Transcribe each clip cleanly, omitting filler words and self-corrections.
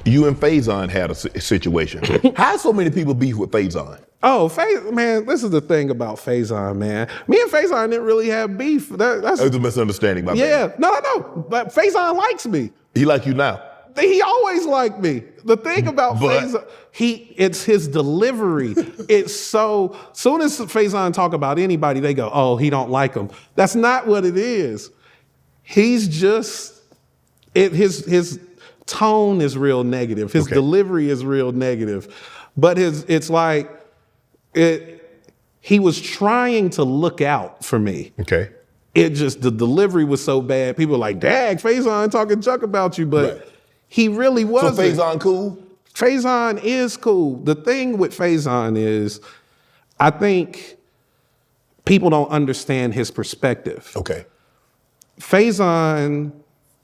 You and Faison had a situation. How so many people beef with Faison? Oh, man, this is the thing about Faison, man. Me and Faison didn't really have beef. That's It's a misunderstanding, my man. No. But Faison likes me. He like you now. He always liked me. The thing about Faison, it's his delivery. It's so, soon as Faison talk about anybody, they go, oh, he don't like him. That's not what it is. He's just, his tone is real negative. His delivery is real negative. But it's like, he was trying to look out for me. Okay. The delivery was so bad. People were like, dag, Faison talking junk about you. But he really wasn't. So Faison cool? Faison is cool. The thing with Faison is, I think people don't understand his perspective. Okay. Faison,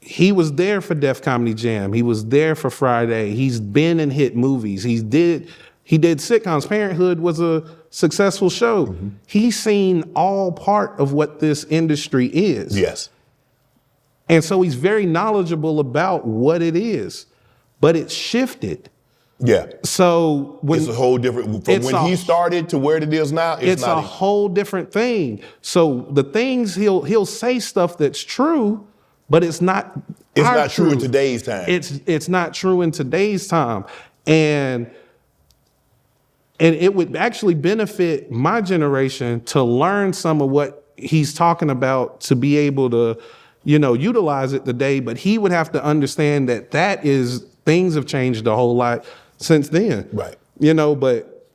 he was there for Def Comedy Jam. He was there for Friday. He's been in hit movies. He did sitcoms. Parenthood was a successful show. Mm-hmm. He's seen all part of what this industry is. Yes. And so he's very knowledgeable about what it is, but it's shifted. Yeah. So it's a whole different, from when he started to where it is now, it's a whole different thing. So the things he'll say stuff that's true, but it's not true in today's time. It's not true in today's time. And it would actually benefit my generation to learn some of what he's talking about to be able to, utilize it today. But he would have to understand that things have changed a whole lot since then. Right. But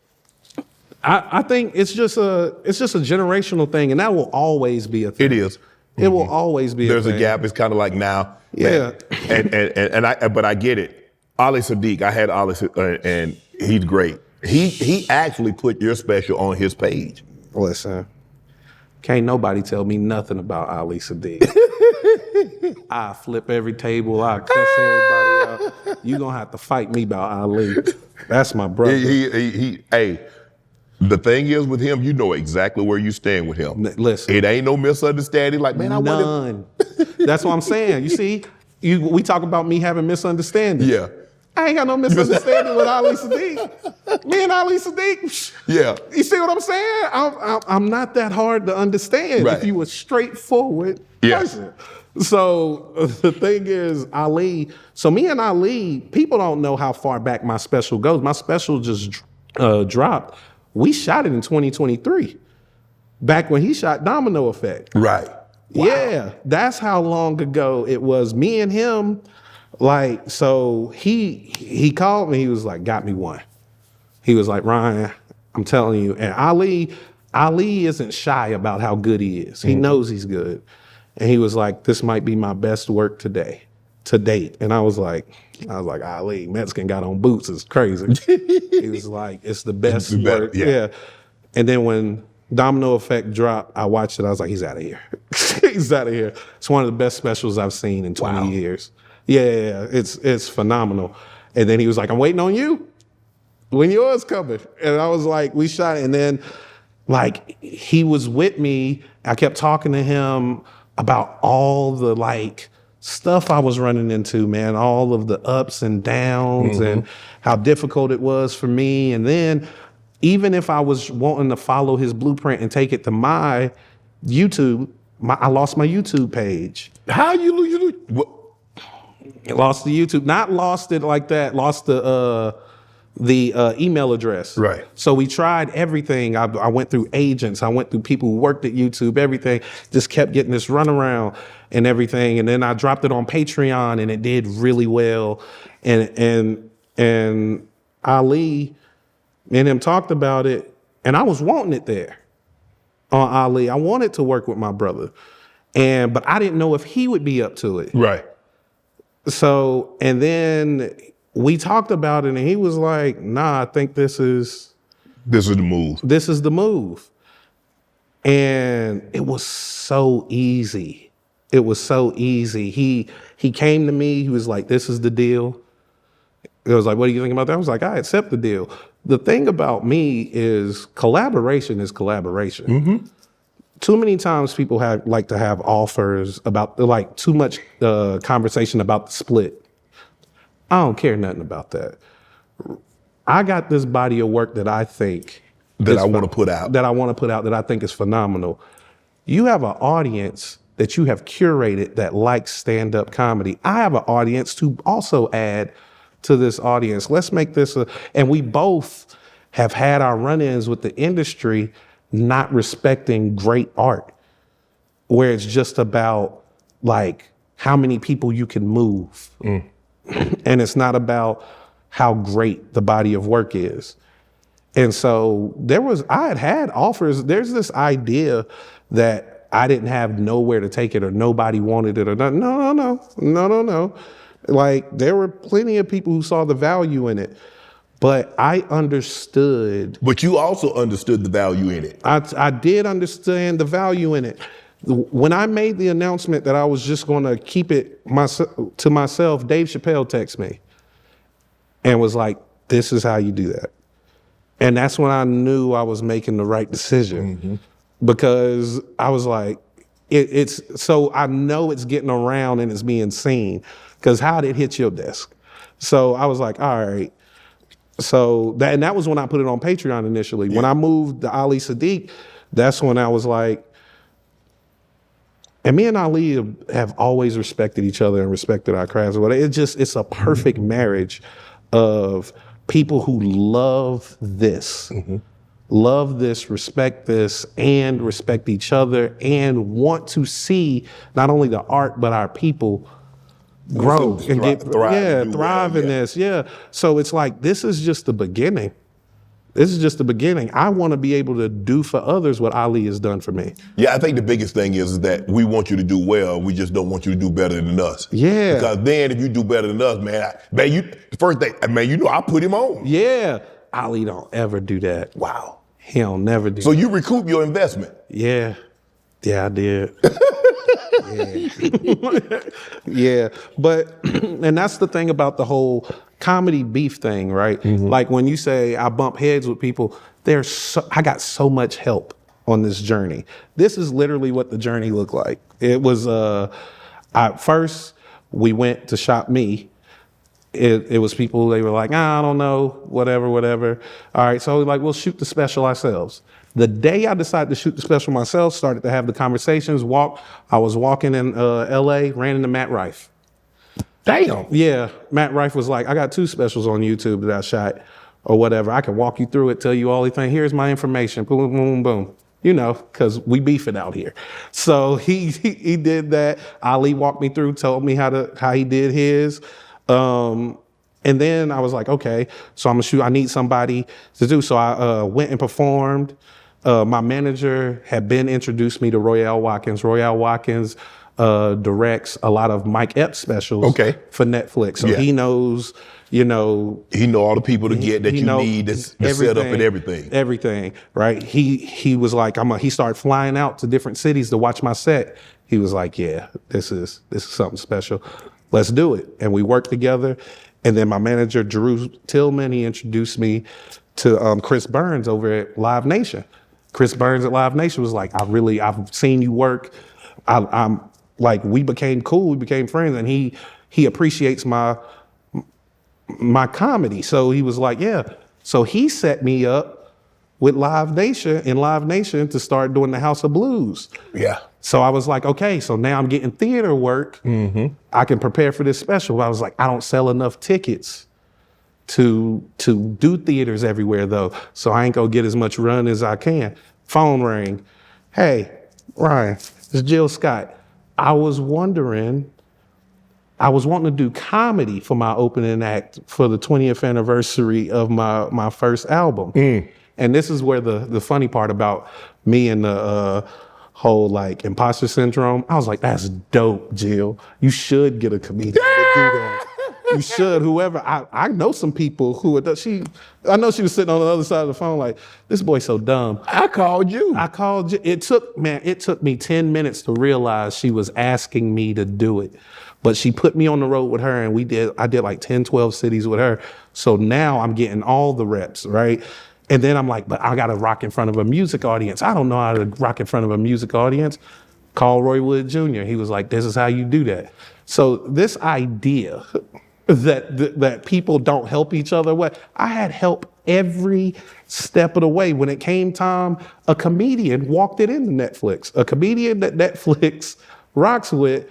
I think it's just a generational thing, and that will always be a thing. It is. It will always be. There's a thing. a gap. It's kind of like now. Yeah. But I get it. Ali Sadique. I had Ali, and he's great. He actually put your special on his page. Listen, can't nobody tell me nothing about Ali Sadique. I flip every table. I cuss everybody out. You gonna have to fight me about Ali. That's my brother. Hey, the thing is with him, you know exactly where you stand with him. Listen, it ain't no misunderstanding. Like, man, I none. That's what I'm saying. You see, we talk about me having misunderstanding. Yeah. I ain't got no misunderstanding with Ali Sadique. Me and Ali Sadique. Yeah. You see what I'm saying? I'm not that hard to understand if you were straightforward person. So the thing is, Ali, so me and Ali, people don't know how far back my special goes. My special just dropped. We shot it in 2023, back when he shot Domino Effect. Right. Wow. Yeah, that's how long ago it was. Me and him, like, so he called me. He was like, got me one. He was like, Ryan, I'm telling you. And Ali isn't shy about how good he is. He knows he's good. And he was like, this might be my best work to date. And I was like, Ali, Mexican got on boots. It's crazy. He was like, it's the best work. Yeah. And then when Domino Effect dropped, I watched it. I was like, he's out of here. He's out of here. It's one of the best specials I've seen in 20 years. Yeah, it's phenomenal. And then he was like, I'm waiting on you. When yours coming? And I was like, we shot it. And then, like, he was with me. I kept talking to him about all the, like, stuff I was running into, man, all of the ups and downs and how difficult it was for me. And then even if I was wanting to follow his blueprint and take it to my YouTube, I lost my YouTube page. How you lose? Lost the YouTube, not lost it like that, lost the email address. Right. So we tried everything. I went through agents. I went through people who worked at YouTube, everything. Just kept getting this runaround and everything. And then I dropped it on Patreon and it did really well. And Ali and him talked about it. And I was wanting it there on Ali. I wanted to work with my brother. But I didn't know if he would be up to it. Right. So, and then we talked about it and he was like, nah, I think this is the move. This is the move. And it was so easy. It was so easy. He came to me, he was like, this is the deal. I was like, what do you think about that? I was like, I accept the deal. The thing about me is collaboration is collaboration. Mm-hmm. Too many times people like to have offers about, like, too much conversation about the split. I don't care nothing about that. I got this body of work that I think That I want to put out. that I think is phenomenal. You have an audience that you have curated that likes stand-up comedy. I have an audience to also add to this audience. Let's make this and we both have had our run-ins with the industry not respecting great art, where it's just about like how many people you can move. And it's not about how great the body of work is. And so I had offers. There's this idea that I didn't have nowhere to take it or nobody wanted it or not. No. Like there were plenty of people who saw the value in it, but I understood. But you also understood the value in it. I did understand the value in it. When I made the announcement that I was just going to keep it to myself, Dave Chappelle texted me and was like, "This is how you do that." And that's when I knew I was making the right decision, because I was like, it's so I know it's getting around and it's being seen, because how did it hit your desk? So I was like, all right. So that was when I put it on Patreon initially. Yeah. When I moved to Ali Sadique, that's when I was like, and me and Ali have always respected each other and respected our crafts. But it's a perfect marriage of people who love this, respect this, and respect each other, and want to see not only the art but our people grow and thrive in this. Yeah. So it's like, this is just the beginning. I want to be able to do for others what Ali has done for me. Yeah, I think the biggest thing is that we want you to do well. We just don't want you to do better than us. Yeah. Because then if you do better than us, the first thing, I put him on. Yeah. Ali don't ever do that. Wow. He don't never do So that. you recoup your investment. Yeah. Yeah, I did. Yeah. But, and that's the thing about the whole comedy beef thing, right? Like when you say I bump heads with people, I got so much help on this journey. This is literally what the journey looked like. It was, first we went to Shop Me. It was people, they were like, I don't know, whatever. All right, so we'll shoot the special ourselves. The day I decided to shoot the special myself, started to have the conversations, I was walking in LA, ran into Matt Rife. Damn. Yeah, Matt Rife was like, I got 2 specials on YouTube that I shot or whatever. I can walk you through it, tell you all the things. Here's my information, boom, boom, boom. You know, because we beefing out here. So he did that. Ali walked me through, told me how he did his. And then I was like, okay, so I'm gonna shoot. I need somebody to do. So I went and performed. My manager had been introduced me to Royale Watkins. Royale Watkins directs a lot of Mike Epps specials for Netflix. So he knows, he know all the people to get that you need, the setup and everything. Everything, right? He was like, he started flying out to different cities to watch my set. He was like, yeah, this is something special. Let's do it. And we worked together. And then my manager, Drew Tillman, he introduced me to Chris Burns over at Live Nation. Chris Burns at Live Nation was like, I've seen you work. I'm like, we became cool, we became friends, and he appreciates my comedy. So he was like, yeah. So he set me up with Live Nation to start doing the House of Blues. Yeah. So I was like, okay, so now I'm getting theater work. I can prepare for this special. But I was like, I don't sell enough tickets to do theaters everywhere though. So I ain't gonna get as much run as I can. Phone rang. Hey, Ryan, it's Jill Scott. I was wanting to do comedy for my opening act for the 20th anniversary of my first album. And this is where the funny part about me and the whole like imposter syndrome, I was like, that's dope, Jill. You should get a comedian to do that. You should, whoever. I know some people who I know she was sitting on the other side of the phone like, this boy's so dumb. I called you. It took me 10 minutes to realize she was asking me to do it. But she put me on the road with her and I did like 10, 12 cities with her. So now I'm getting all the reps, right? And then I'm like, but I gotta rock in front of a music audience. I don't know how to rock in front of a music audience. Call Roy Wood Jr. He was like, this is how you do that. So this idea that people don't help each other. What I had help every step of the way. When it came time, a comedian walked it into Netflix. A comedian that Netflix rocks with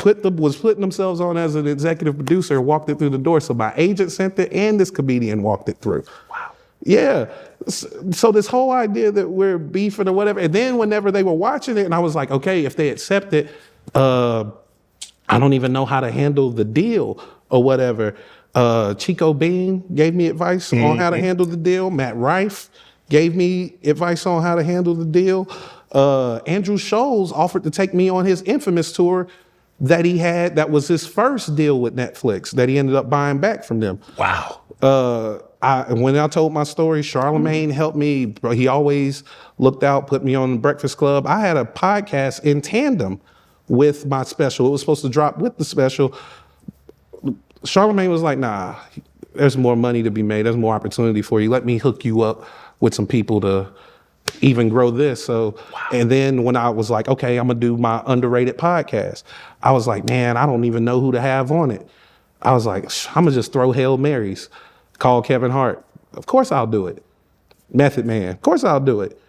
was putting themselves on as an executive producer and walked it through the door. So my agent sent it and this comedian walked it through. Wow. Yeah. So this whole idea that we're beefing or whatever, and then whenever they were watching it, and I was like, okay, if they accept it, I don't even know how to handle the deal or whatever. Chico Bean gave me advice on how to handle the deal. Matt Rife gave me advice on how to handle the deal. Andrew Scholes offered to take me on his Infamous tour that he had. That was his first deal with Netflix that he ended up buying back from them. Wow. When I told my story, Charlemagne helped me. He always looked out, put me on the Breakfast Club. I had a podcast in tandem with my special. It was supposed to drop with the special. Charlemagne was like, nah, there's more money to be made. There's more opportunity for you. Let me hook you up with some people to even grow this. So, and then when I was like, okay, I'm gonna do my underrated podcast, I was like, man, I don't even know who to have on it. I was like, I'm gonna just throw Hail Marys, call Kevin Hart. Of course I'll do it. Method Man, of course I'll do it.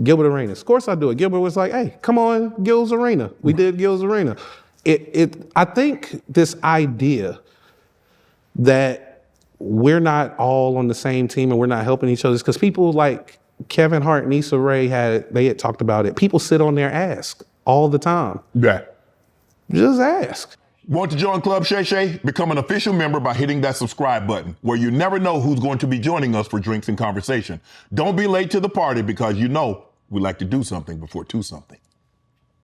Gilbert Arenas, of course I'll do it. Gilbert was like, hey, come on, Gil's Arena. We did Gil's Arena. I think this idea that we're not all on the same team and we're not helping each other is because people like Kevin Hart and Issa Rae had talked about it. People sit on their ass all the time. Yeah. Just ask. Want to join Club Shay Shay? Become an official member by hitting that subscribe button, where you never know who's going to be joining us for drinks and conversation. Don't be late to the party because you know we like to do something before two something.